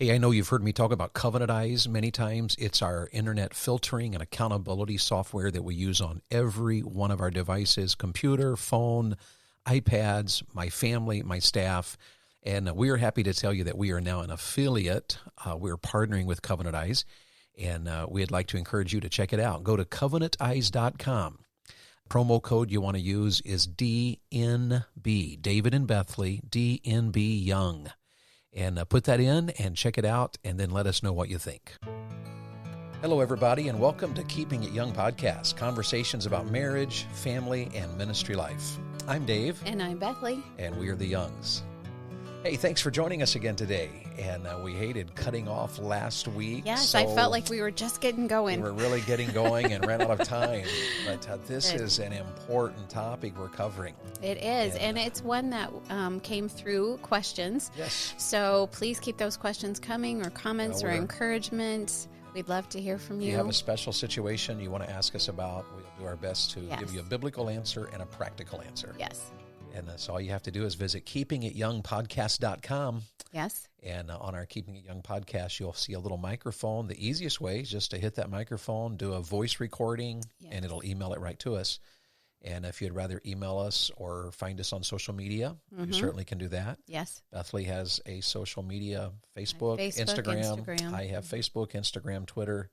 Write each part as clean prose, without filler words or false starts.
Hey, I know you've heard me talk about Covenant Eyes many times. It's our internet filtering and accountability software that we use on every one of our devices, computer, phone, iPads, my family, my staff. And we are happy to tell you that we are now an affiliate. We're partnering with Covenant Eyes, and we'd like to encourage you to check it out. Go to covenanteyes.com. Promo code you want to use is DNB, David and Bethley, DNB Young. And put that in and check it out, and then let us know what you think. Hello, everybody, and welcome to Keeping It Young podcast, conversations about marriage, family, and ministry life. I'm Dave. And I'm Bethley. And we are the Youngs. Hey, thanks for joining us again today. And we hated cutting off last week. Yes, so I felt like we were just getting going. We were really getting going and ran out of time. But this is an important topic we're covering. It is, and it's one that came through questions. Yes. So please keep those questions coming, or comments or encouragement. We'd love to hear from you. If you have a special situation you want to ask us about, we'll do our best to give you a biblical answer and a practical answer. Yes. And so all you have to do is visit keepingityoungpodcast.com. Yes. And on our Keeping It Young podcast, you'll see a little microphone. The easiest way is just to hit that microphone, do a voice recording, and it'll email it right to us. And if you'd rather email us or find us on social media, you certainly can do that. Yes. Bethley has a social media, Facebook, Instagram. I have Facebook, Instagram, Twitter.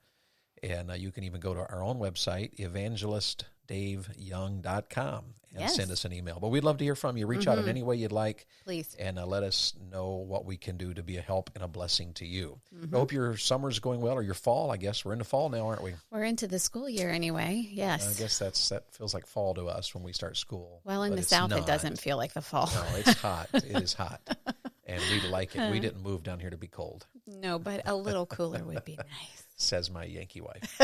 And you can even go to our own website, evangelistdaveyoung.com, and send us an email. But we'd love to hear from you. Reach out in any way you'd like. Please. And let us know what we can do to be a help and a blessing to you. I hope your summer's going well, or your fall. I guess we're into fall now, aren't we? We're into the school year anyway. Yes. I guess that feels like fall to us when we start school. Well, in the South, it doesn't feel like the fall. No, it's hot. It is hot. And we like it. We didn't move down here to be cold. No, but a little cooler would be nice. Says my Yankee wife.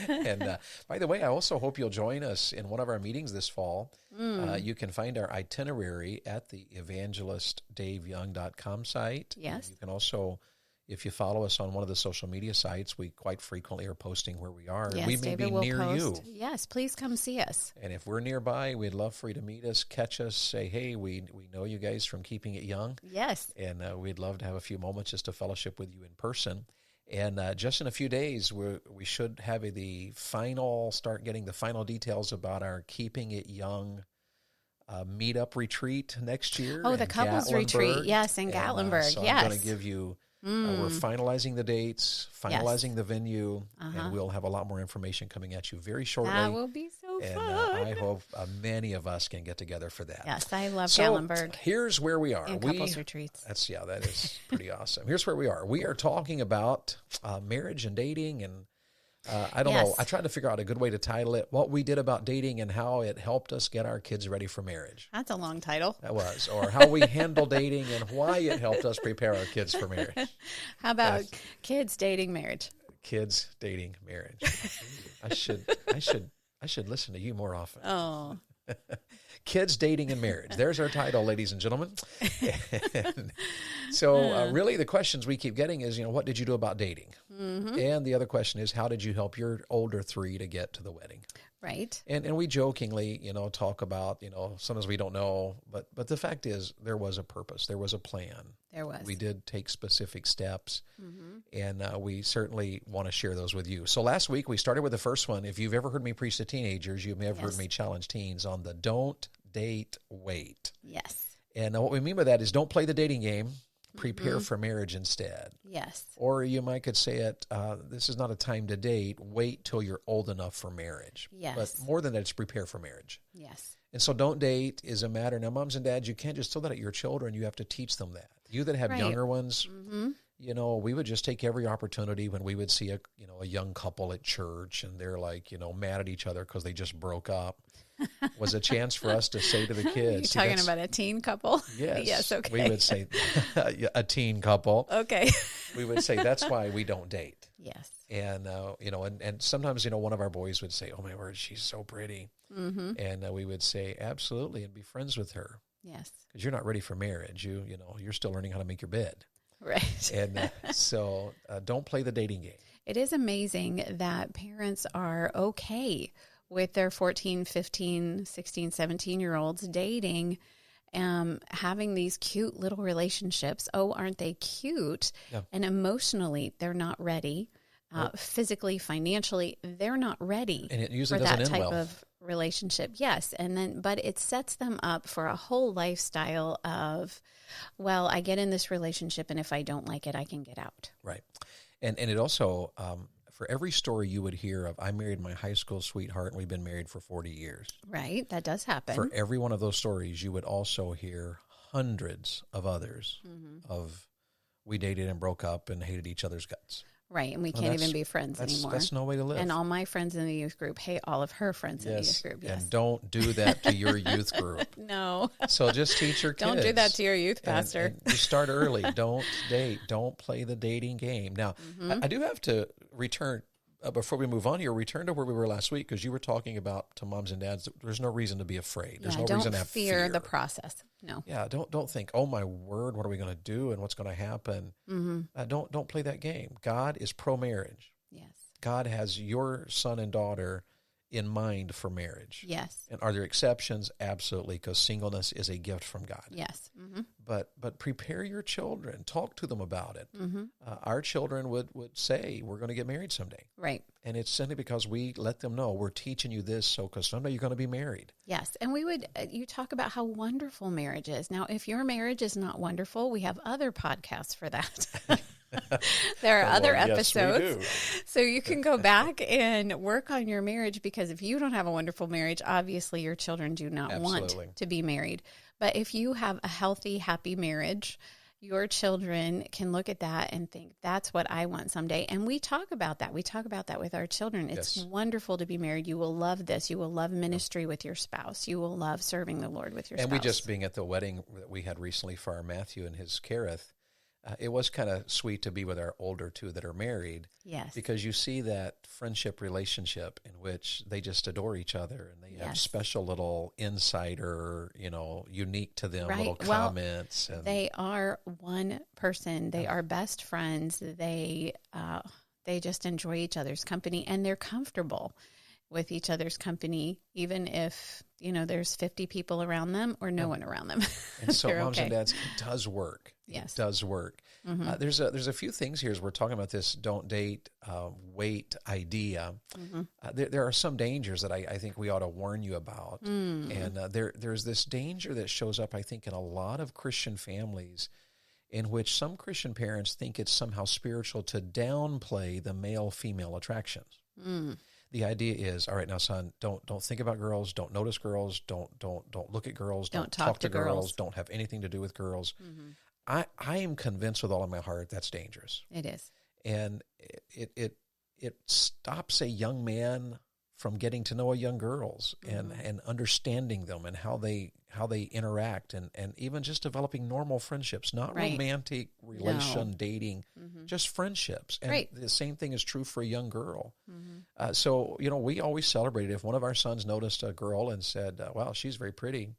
And by the way, I also hope you'll join us in one of our meetings this fall. You can find our itinerary at the evangelistdaveyoung.com site. Yes. You can also, if you follow us on one of the social media sites, we quite frequently are posting where we are. Yes, we may David be will near post. you. Yes, please come see us. And if we're nearby, we'd love for you to meet us, catch us, say, hey, we know you guys from Keeping It Young. Yes. And we'd love to have a few moments just to fellowship with you in person. And just in a few days, we should have start getting the final details about our Keeping It Young meetup retreat next year. Oh, the couples retreat. Yes, in Gatlinburg. So yes. I'm going to give you, we're finalizing the dates, finalizing the venue, and we'll have a lot more information coming at you very shortly. That will be so fun. And I hope many of us can get together for that. Yes, I love Gatlinburg. Here's where we are. And couples retreats. That is pretty awesome. Here's where we are. We are talking about marriage and dating, and I don't know. I tried to figure out a good way to title it, What We Did About Dating and How It Helped Us Get Our Kids Ready for Marriage. That's a long title. That was. Or How We Handle Dating and Why It Helped Us Prepare Our Kids for Marriage. How about kids dating marriage? Kids dating marriage. I should listen to you more often. Oh. Kids, dating, and marriage. There's our title, ladies and gentlemen. And so really the questions we keep getting is, what did you do about dating? And the other question is, how did you help your older three to get to the wedding? Right. And we jokingly, talk about, sometimes we don't know, but the fact is there was a purpose. There was a plan. There was. We did take specific steps, and we certainly want to share those with you. So last week we started with the first one. If you've ever heard me preach to teenagers, you may have heard me challenge teens on the don't date, wait. Yes. And what we mean by that is don't play the dating game. Prepare for marriage instead. Yes. Or you could say it, this is not a time to date. Wait till you're old enough for marriage. Yes. But more than that, it's prepare for marriage. Yes. And so don't date is a matter. Now, moms and dads, you can't just throw that at your children. You have to teach them that. You that have younger ones, we would just take every opportunity when we would see a young couple at church and they're like, mad at each other because they just broke up. Was a chance for us to say to the kids. You're talking about a teen couple? Yes. Yes, okay. We would say a teen couple. Okay. We would say that's why we don't date. Yes. And, and sometimes, one of our boys would say, oh my word, she's so pretty. And we would say, absolutely, and be friends with her. Yes. Because you're not ready for marriage. You're still learning how to make your bed. Right. And so don't play the dating game. It is amazing that parents are okay with their 14, 15, 16, 17-year-olds dating having these cute little relationships. Oh, aren't they cute? Yeah. And emotionally, they're not ready. Physically, financially, they're not ready And it usually for doesn't that end type well. of relationship. Yes. But it sets them up for a whole lifestyle of, well, I get in this relationship, and if I don't like it, I can get out. Right. And it also, for every story you would hear of, I married my high school sweetheart and we've been married for 40 years. Right. That does happen. For every one of those stories, you would also hear hundreds of others of we dated and broke up and hated each other's guts. Right. And we can't even be friends anymore. That's no way to live. And all my friends in the youth group hate all of her friends in the youth group. Yes. And don't do that to your youth group. No. So just teach your kids. Don't do that to your youth pastor. And you start early. Don't date. Don't play the dating game. Now, I do have to return, before we move on here, return to where we were last week, because you were talking about to moms and dads, there's no reason to be afraid. There's no reason to have fear. Don't fear the process. No. Yeah, don't think, oh my word, what are we going to do and what's going to happen? Don't play that game. God is pro-marriage. Yes. God has your son and daughter in mind for marriage. Yes. And are there exceptions? Absolutely, because singleness is a gift from God. Yes. But prepare your children. Talk to them about it. Our children would say, we're going to get married someday. Right. And it's simply because we let them know, we're teaching you this, so because someday you're going to be married. Yes. And you talk about how wonderful marriage is. Now, if your marriage is not wonderful, we have other podcasts for that. There are other episodes. So you can go back and work on your marriage, because if you don't have a wonderful marriage, obviously your children do not want to be married. But if you have a healthy, happy marriage, your children can look at that and think, that's what I want someday. And we talk about that. We talk about that with our children. It's wonderful to be married. You will love this. You will love ministry with your spouse. You will love serving the Lord with your spouse. And we just being at the wedding that we had recently for our Matthew and his Kareth, it was kind of sweet to be with our older two that are married. Yes. Because you see that friendship relationship in which they just adore each other, and they have special little insider, unique to them little comments. And they are one person. They are best friends. They just enjoy each other's company, and they're comfortable with each other's company, even if, there's 50 people around them or no one around them. And so moms and dads, it does work. Yes. It does work. There's a few things here as we're talking about this don't date, wait idea. There are some dangers that I think we ought to warn you about. And there's this danger that shows up, I think, in a lot of Christian families, in which some Christian parents think it's somehow spiritual to downplay the male-female attractions. The idea is, all right, now, son, don't think about girls, don't notice girls, don't look at girls, don't talk to girls, don't have anything to do with girls. I am convinced with all of my heart that's dangerous. It is. And it stops a young man from getting to know a young girls and understanding them and how they interact and even just developing normal friendships, not romantic relation, dating, just friendships. And the same thing is true for a young girl. So, we always celebrated if one of our sons noticed a girl and said, wow, she's very pretty.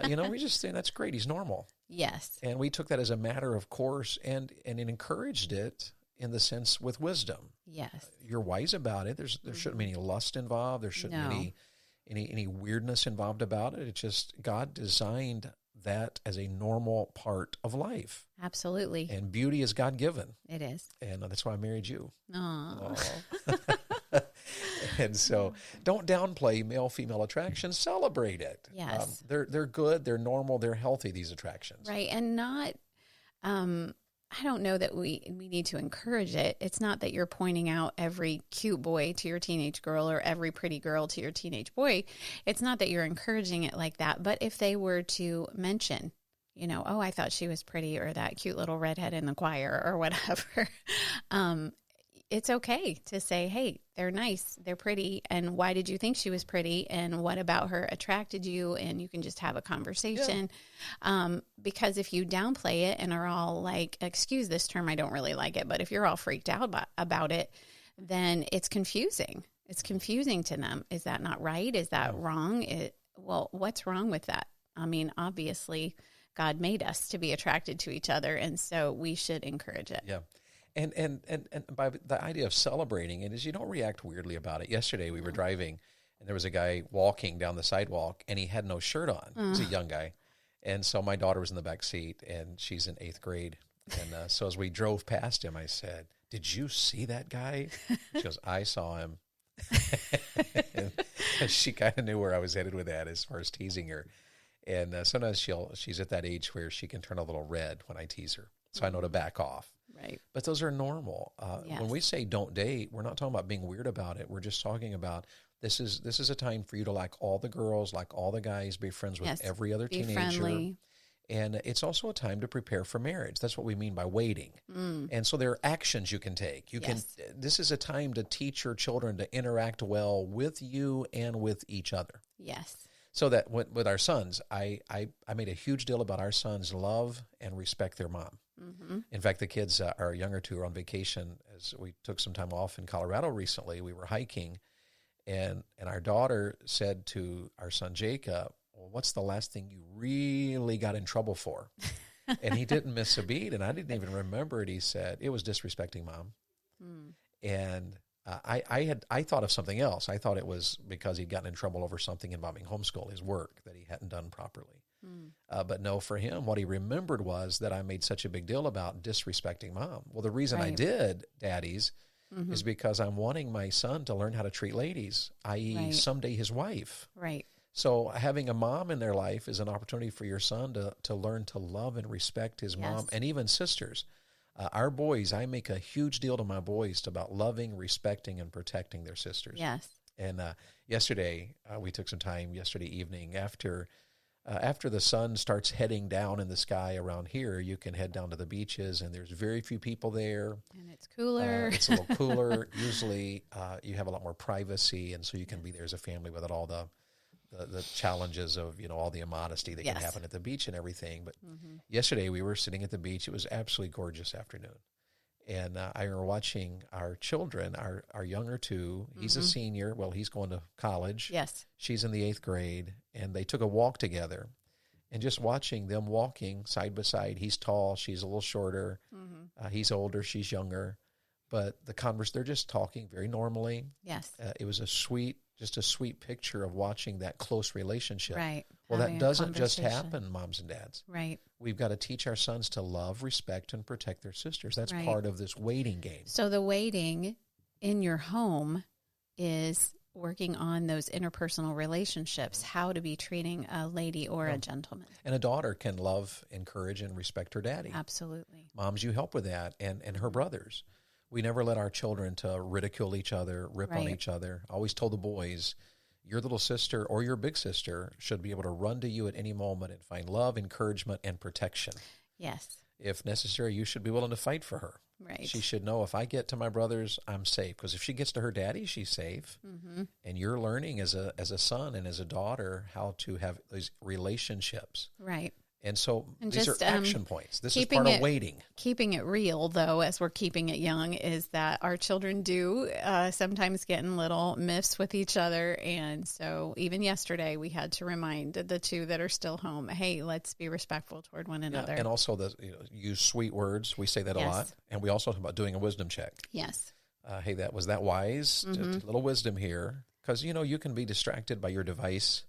We just think that's great. He's normal. Yes. And we took that as a matter of course and it encouraged it in the sense with wisdom. Yes. You're wise about it. There shouldn't be any lust involved. There shouldn't be any weirdness involved about it. It's just God designed that as a normal part of life. Absolutely. And beauty is God-given. It is. And that's why I married you. Aww. And so don't downplay male-female attraction. Celebrate it. Yes. They're good. They're normal. They're healthy, these attractions. Right. And not... I don't know that we need to encourage it. It's not that you're pointing out every cute boy to your teenage girl or every pretty girl to your teenage boy. It's not that you're encouraging it like that. But if they were to mention, oh, I thought she was pretty, or that cute little redhead in the choir or whatever, it's okay to say, hey, they're nice, they're pretty, and why did you think she was pretty, and what about her attracted you, and you can just have a conversation. Because if you downplay it and are all like, excuse this term, I don't really like it, but if you're all freaked out about it, then it's confusing. It's confusing to them. Is that not right? Is that wrong? Well, what's wrong with that? I mean, obviously, God made us to be attracted to each other, and so we should encourage it. Yeah. And by the idea of celebrating it is you don't react weirdly about it. Yesterday we were driving and there was a guy walking down the sidewalk and he had no shirt on. He's a young guy. And so my daughter was in the back seat, and she's in 8th grade. And so as we drove past him, I said, "Did you see that guy?" She goes, "I saw him." And she kind of knew where I was headed with that as far as teasing her. And sometimes she's at that age where she can turn a little red when I tease her. So I know to back off. Right. But those are normal. Yes. When we say don't date, we're not talking about being weird about it. We're just talking about this is a time for you to like all the girls, like all the guys, be friends with Yes. every other Be teenager. friendly. And it's also a time to prepare for marriage. That's what we mean by waiting. And so there are actions you can take. Yes. This is a time to teach your children to interact well with you and with each other. Yes. So that with our sons, I made a huge deal about our sons love and respect their mom. Mm-hmm. In fact, the kids, our younger two, are on vacation. As we took some time off in Colorado recently, we were hiking, and our daughter said to our son Jacob, "Well, what's the last thing you really got in trouble for?" And he didn't miss a beat, and I didn't even remember it. He said, "It was disrespecting mom." And I thought of something else. I thought it was because he'd gotten in trouble over something involving homeschool, his work, that he hadn't done properly. But no, for him, what he remembered was that I made such a big deal about disrespecting mom. Well, the reason I Right. did, daddies, is because I'm wanting my son to learn how to treat ladies, i.e. Right. someday his wife. Right. So having a mom in their life is an opportunity for your son to learn to love and respect his mom Yes. and even sisters. Our boys, I make a huge deal to my boys about loving, respecting, and protecting their sisters. Yes. And yesterday, we took some time yesterday evening after the sun starts heading down in the sky around here. You can head down to the beaches, and there's very few people there. And it's cooler. It's a little cooler. Usually, you have a lot more privacy, and so you can be there as a family without all the challenges of all the immodesty that can Yes. happen at the beach and everything. But yesterday we were sitting at the beach. It was absolutely gorgeous afternoon, and I were watching our children, our younger two. He's a senior. Well, he's going to college. Yes. She's in the 8th grade, and they took a walk together. And just watching them walking side by side. He's tall. She's a little shorter. He's older. She's younger. But they're just talking very normally. Yes. It was just a sweet picture of watching that close relationship. Right. Well, Having that a doesn't just conversation. happen, moms and dads. Right. We've got to teach our sons to love, respect, and protect their sisters. That's Right. part of this waiting game. So the waiting in your home is working on those interpersonal relationships, how to be treating a lady or a gentleman. And a daughter can love, encourage, and respect her daddy. Absolutely. Moms, you help with that, and her brothers. We never let our children to ridicule each other, rip on Right. each other. I always told the boys, your little sister or your big sister should be able to run to you at any moment and find love, encouragement, and protection. Yes. If necessary, you should be willing to fight for her. Right. She should know if I get to my brothers, I'm safe. Because if she gets to her daddy, she's safe. And you're learning as a son and as a daughter how to have these relationships. Right. And so And these just, are action points. This is keeping part of it- waiting. Keeping it real, though, as we're keeping it young, is that our children do sometimes get in little miffs with each other. And so even yesterday, we had to remind the two that are still home, hey, let's be respectful toward one another. And also use sweet words. We say that a Yes. lot. And we also talk about doing a wisdom check. Yes. Hey, was that wise? A little wisdom here. Because, you can be distracted by your device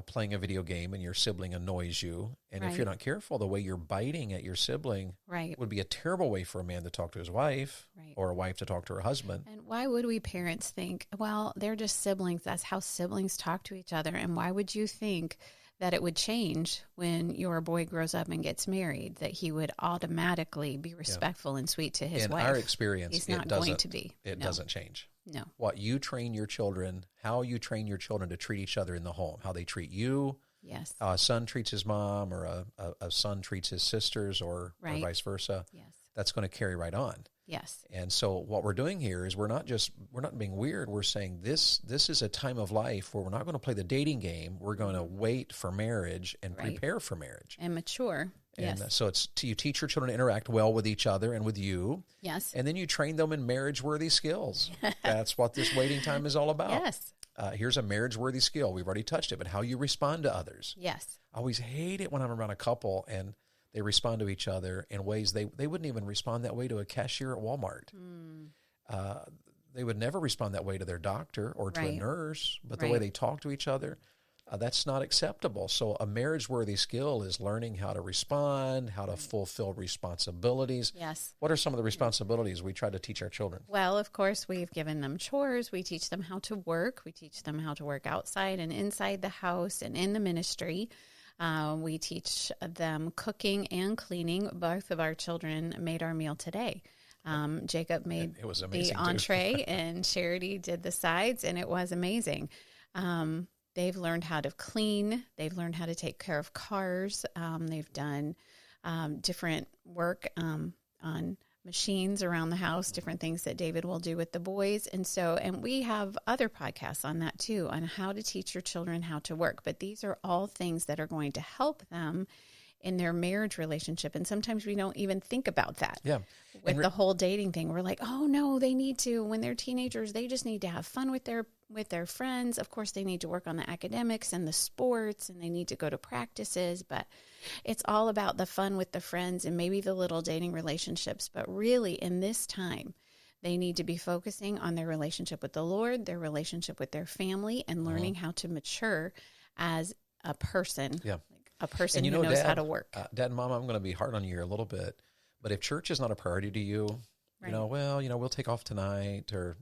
playing a video game and your sibling annoys you. And if Right. you're not careful, the way you're biting at your sibling Right. would be a terrible way for a man to talk to his wife Right. or a wife to talk to her husband. And why would we parents think, well, they're just siblings. That's how siblings talk to each other. And why would you think that it would change when your boy grows up and gets married, that he would automatically be respectful and sweet to his In wife? our experience, He's it not going doesn't. to be. It No. doesn't change. No. What you train your children, how you train your children to treat each other in the home, how they treat you, Yes. how a son treats his mom, or a son treats his sisters, or Right. vice versa. Yes. That's going to carry right on. Yes. And so what we're doing here is we're not being weird. We're saying this is a time of life where we're not going to play the dating game. We're going to wait for marriage and Right. prepare for marriage. And mature. And Yes. so you teach your children to interact well with each other and with you. Yes. And then you train them in marriage-worthy skills. That's what this waiting time is all about. Yes. Here's a marriage-worthy skill. We've already touched it, but how you respond to others. Yes. I always hate it when I'm around a couple and they respond to each other in ways they wouldn't even respond that way to a cashier at Walmart. They would never respond that way to their doctor or to a Right. nurse, but the way Right. they talk to each other. That's not acceptable. So a marriage-worthy skill is learning how to respond, how to fulfill responsibilities. Yes. What are some of the responsibilities we try to teach our children? Well, of course, we've given them chores. We teach them how to work. We teach them how to work outside and inside the house and in the ministry. We teach them cooking and cleaning. Both of our children made our meal today. Jacob made It was amazing, the entree and Charity did the sides, and it was amazing. They've learned how to clean. They've learned how to take care of cars. They've done different work on machines around the house, different things that David will do with the boys. And we have other podcasts on that too, on how to teach your children how to work. But these are all things that are going to help them in their marriage relationship. And sometimes we don't even think about that. Yeah. With the whole dating thing, we're like, oh no, they need to, when they're teenagers, they just need to have fun with their friends. Of course, they need to work on the academics and the sports, and they need to go to practices, but it's all about the fun with the friends and maybe the little dating relationships. But really, in this time, they need to be focusing on their relationship with the Lord, their relationship with their family, and learning how to mature as a person. Yeah. A person And who knows Dad, how to work. Dad and Mom, I'm going to be hard on you here a little bit, but if church is not a priority to you, Right. we'll take off tonight, or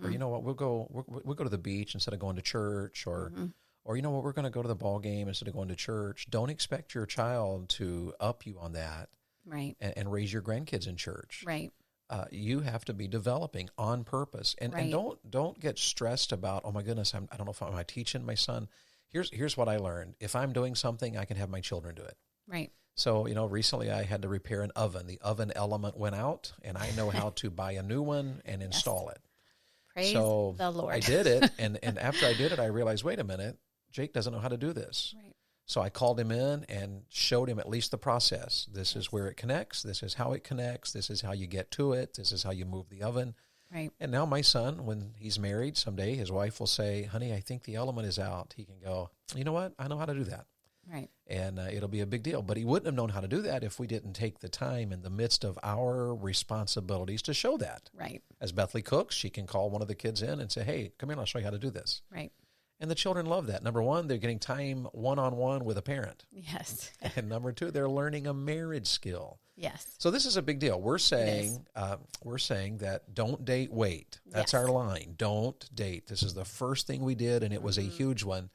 you know what, we'll go to the beach instead of going to church, or you know what, we're going to go to the ball game instead of going to church. Don't expect your child to up you on that, Right. and raise your grandkids in church. Right. You have to be developing on purpose, and don't get stressed about, oh my goodness, I don't know if am I teaching my son. Here's what I learned: if I'm doing something, I can have my children do it. Right. So, recently I had to repair an oven. The oven element went out, and I know how to buy a new one and install it. Praise So the Lord. I did it, and after I did it, I realized, wait a minute, Jake doesn't know how to do this. Right. So I called him in and showed him at least the process. This is where it connects. This is how it connects. This is how you get to it. This is how you move the oven. Right. And now my son, when he's married someday, his wife will say, honey, I think the element is out. He can go, you know what? I know how to do that. Right. And it'll be a big deal. But he wouldn't have known how to do that if we didn't take the time in the midst of our responsibilities to show that. Right. As Bethley cooks, she can call one of the kids in and say, hey, come here, I'll show you how to do this. Right. And the children love that. Number one, they're getting time one-on-one with a parent. Yes. And number two, they're learning a marriage skill. Yes. So this is a big deal. We're saying that don't date, wait. That's Yes. our line. Don't date. This is the first thing we did, and it was a huge one.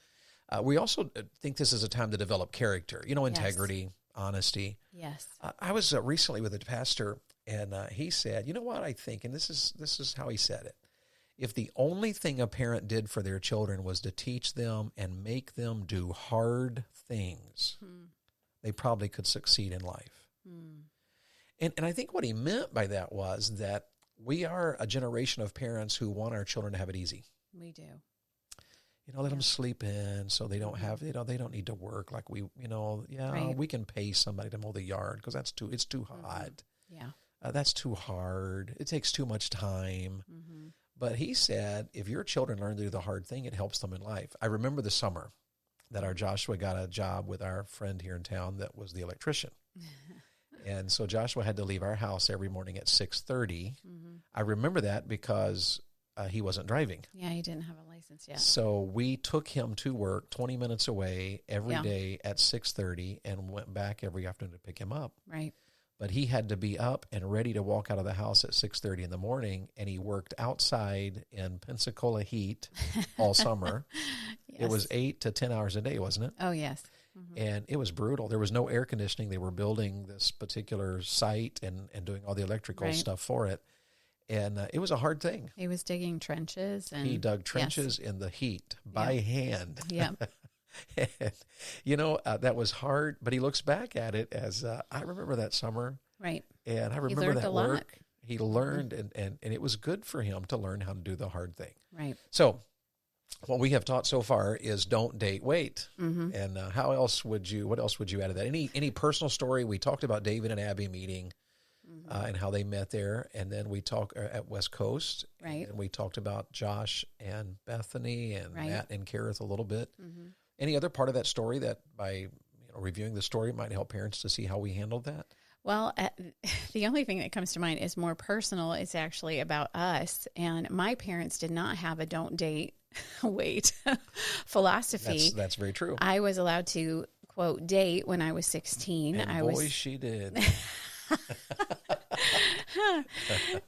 We also think this is a time to develop character, integrity, honesty. Yes. I was recently with a pastor, and he said, you know what I think, and this is how he said it. If the only thing a parent did for their children was to teach them and make them do hard things, they probably could succeed in life. And I think what he meant by that was that we are a generation of parents who want our children to have it easy. We do. Let them sleep in so they don't have, they don't need to work like we, Right. we can pay somebody to mow the yard because it's too hot. Yeah. That's too hard. It takes too much time. Mm-hmm. But he said, if your children learn to do the hard thing, it helps them in life. I remember the summer that our Joshua got a job with our friend here in town that was the electrician. And so Joshua had to leave our house every morning at 6:30. I remember that because he wasn't driving. Yeah, he didn't have a license yet. So we took him to work 20 minutes away every Yeah. day at 6:30 and went back every afternoon to pick him up. Right. But he had to be up and ready to walk out of the house at 6:30 in the morning, and he worked outside in Pensacola heat all summer. Yes. It was 8 to 10 hours a day, wasn't it? Oh, yes. And it was brutal. There was no air conditioning. They were building this particular site and doing all the electrical Right. stuff for it. And it was a hard thing. He was digging trenches. And He dug trenches in the heat by hand. Yeah. And, that was hard, but he looks back at it as, I remember that summer, Right. and I remember learned that a lot. work. He learned, and it was good for him to learn how to do the hard thing. Right. So what we have taught so far is don't date, wait. Mm-hmm. And what else would you add to that? Any personal story? We talked about David and Abby meeting and how they met there. And then we talked at West Coast. Right. And we talked about Josh and Bethany and Right. Matt and Kareth a little bit. Mm-hmm. Any other part of that story that by reviewing the story might help parents to see how we handled that? Well, the only thing that comes to mind is more personal. It's actually about us. And my parents did not have a don't date philosophy. That's very true. I was allowed to, quote, date when I was 16. And she did.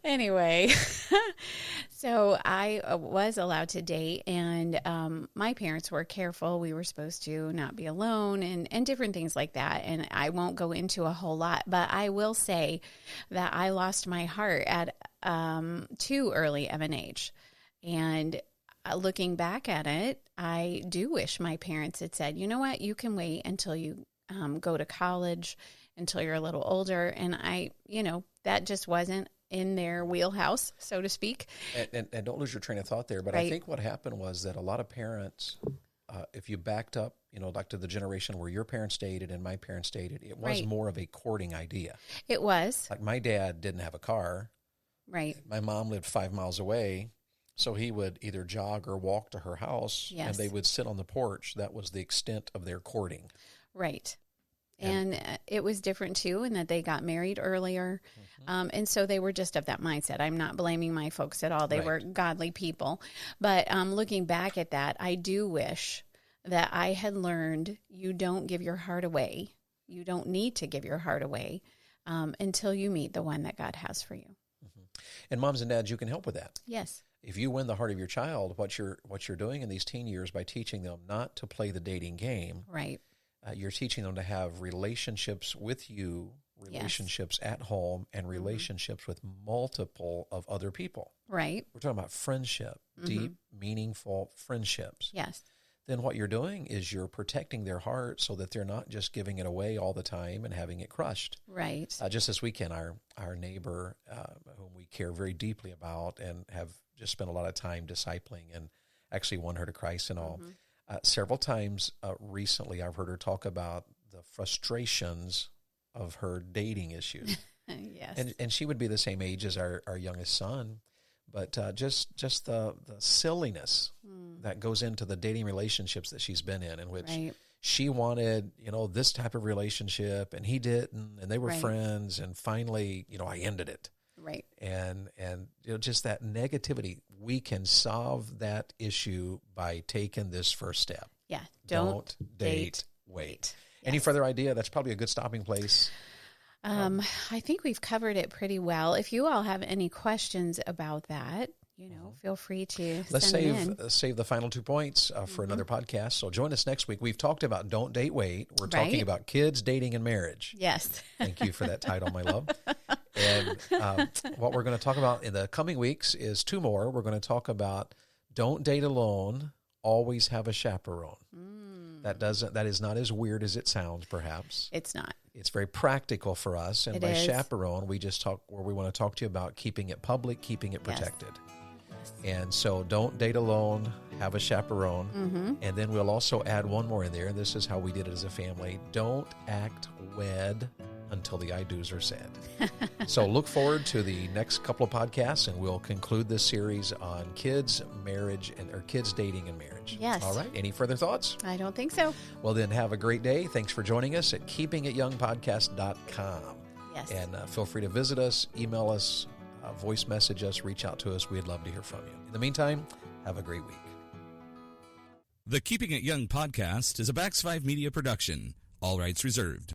Anyway, so I was allowed to date, and my parents were careful. We were supposed to not be alone and different things like that. And I won't go into a whole lot, but I will say that I lost my heart at too early of an age. And looking back at it, I do wish my parents had said, you know what, you can wait until you go to college, until you're a little older. And that just wasn't in their wheelhouse, so to speak. And don't lose your train of thought there. But Right. I think what happened was that a lot of parents, if you backed up, like to the generation where your parents dated and my parents dated, it was Right. more of a courting idea. It was. Like my dad didn't have a car. Right. My mom lived 5 miles away. So he would either jog or walk to her house, Yes. and they would sit on the porch. That was the extent of their courting. Right. And it was different too, in that they got married earlier. And so they were just of that mindset. I'm not blaming my folks at all. They Right. were godly people. But looking back at that, I do wish that I had learned you don't give your heart away. You don't need to give your heart away until you meet the one that God has for you. And moms and dads, you can help with that. Yes. If you win the heart of your child, what you're doing in these teen years by teaching them not to play the dating game, Right. you're teaching them to have relationships with you, relationships at home, and relationships with multiple of other people. Right. We're talking about friendship, deep, meaningful friendships. Yes. Then what you're doing is you're protecting their heart so that they're not just giving it away all the time and having it crushed. Right. Just this weekend, our neighbor, whom we care very deeply about and have just spent a lot of time discipling and actually won her to Christ and all. Several times recently, I've heard her talk about the frustrations of her dating issues. Yes. And she would be the same age as our youngest son, but just the silliness that goes into the dating relationships that she's been in which Right. she wanted, this type of relationship, and he didn't, and they were Right. friends, and finally, I ended it. Right. And just that negativity, we can solve that issue by taking this first step. Yeah. Don't date, wait. Any Yes. further idea? That's probably a good stopping place. I think we've covered it pretty well. If you all have any questions about that, feel free to Let's send them in. save the final 2 points for another podcast. So join us next week. We've talked about don't date, wait. We're talking Right. about kids, dating, and marriage. Yes. Thank you for that title, my love. And what we're going to talk about in the coming weeks is 2 more. We're going to talk about don't date alone, always have a chaperone. That is not as weird as it sounds, perhaps. It's not. It's very practical for us. And It by is. chaperone, we want to talk to you about keeping it public, keeping it Yes. protected. And so don't date alone, have a chaperone. And then we'll also add one more in there. And this is how we did it as a family. Don't act wed until the I do's are said. So look forward to the next couple of podcasts, and we'll conclude this series on kids, marriage, or kids dating and marriage. Yes. All right. Any further thoughts? I don't think so. Well, then have a great day. Thanks for joining us at keepingityoungpodcast.com. Yes. And feel free to visit us, email us, voice message us, reach out to us. We'd love to hear from you. In the meantime, have a great week. The Keeping It Young podcast is a Bax 5 Media production. All rights reserved.